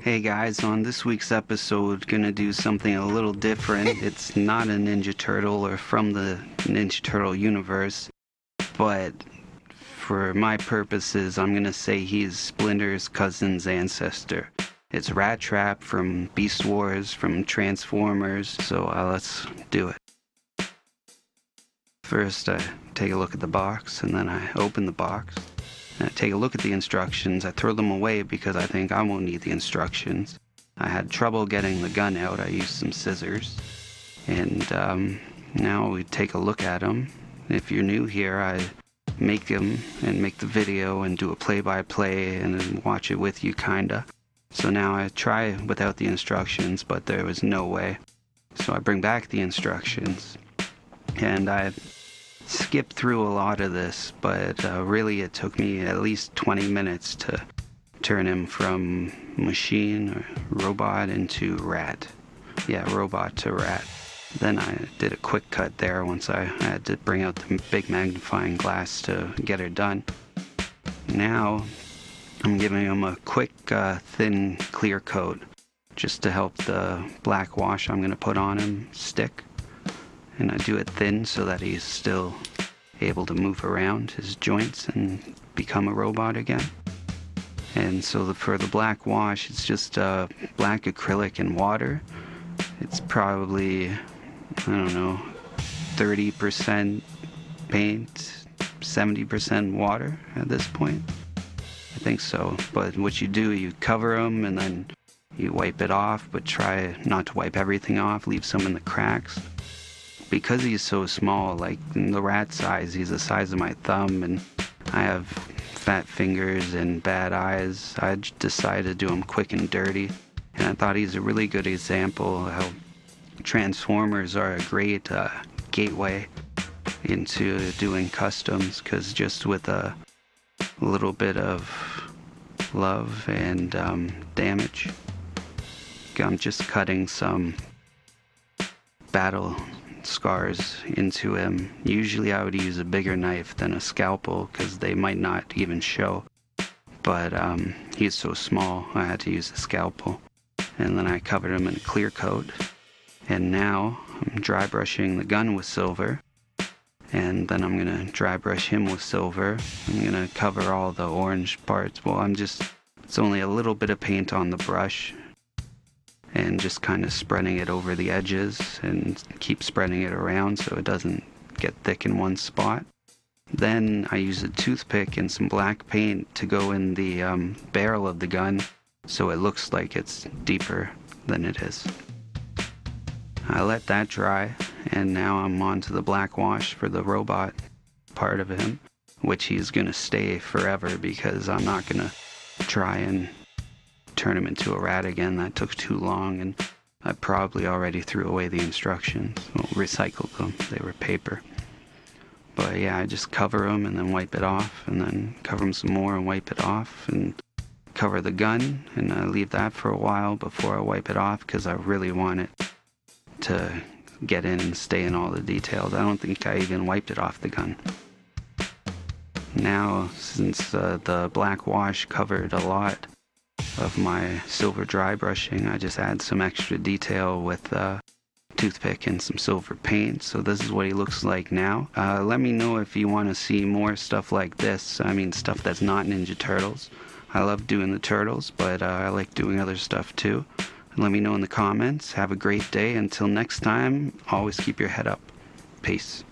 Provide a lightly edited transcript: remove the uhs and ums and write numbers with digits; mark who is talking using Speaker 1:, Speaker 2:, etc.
Speaker 1: Hey guys, on this week's episode, gonna do something a little different. It's not a Ninja Turtle or from the Ninja Turtle universe, but for my purposes, I'm gonna say he's Splinter's cousin's ancestor. It's RatTrap from Beast Wars, from Transformers, so let's do it. First, I take a look at the box, and then I open the box. I take a look at the instructions. I throw them away because I think I won't need the instructions. I had trouble getting the gun out. I used some scissors. And now we take a look at them. If you're new here, I make them and make the video and do a play-by-play and then watch it with you, kinda. So now I try without the instructions, but there was no way. So I bring back the instructions. And I skipped through a lot of this, but really it took me at least 20 minutes to turn him from machine or robot into rat. Yeah, robot to rat. Then I did a quick cut there once I had to bring out the big magnifying glass to get her done. Now I'm giving him a quick thin clear coat just to help the black wash I'm going to put on him stick. And I do it thin so that he's still able to move around his joints and become a robot again. And so for the black wash, it's just black acrylic and water. It's probably, I don't know, 30% paint, 70% water at this point. I think so. But what you do, you cover them and then you wipe it off, but try not to wipe everything off, leave some in the cracks. Because he's so small, like in the rat size, he's the size of my thumb, and I have fat fingers and bad eyes. I decided to do him quick and dirty, and I thought he's a really good example of how Transformers are a great gateway into doing customs, because just with a little bit of love and damage, I'm just cutting some battle scars into him. Usually I would use a bigger knife than a scalpel because they might not even show, but he's so small I had to use a scalpel. And then I covered him in a clear coat, and now I'm dry brushing the gun with silver, and then I'm gonna dry brush him with silver. I'm gonna cover all the orange parts. Well, it's only a little bit of paint on the brush, and just kind of spreading it over the edges and keep spreading it around so it doesn't get thick in one spot. Then I use a toothpick and some black paint to go in the barrel of the gun so it looks like it's deeper than it is. I let that dry, and now I'm on to the black wash for the robot part of him, which he's gonna stay forever because I'm not gonna try and turn him into a rat again. That took too long, and I probably already threw away the instructions. Well, recycled them. They were paper. But yeah, I just cover them and then wipe it off, and then cover them some more and wipe it off, and cover the gun, and I leave that for a while before I wipe it off because I really want it to get in and stay in all the details. I don't think I even wiped it off the gun. Now, since the black wash covered a lot of my silver dry brushing, I just add some extra detail with a toothpick and some silver paint. So this is what he looks like now. Let me know if you want to see more stuff like this. I mean, stuff that's not Ninja Turtles. I love doing the turtles, but I like doing other stuff too. Let me know in the comments. Have a great day. Until next time, always keep your head up. Peace.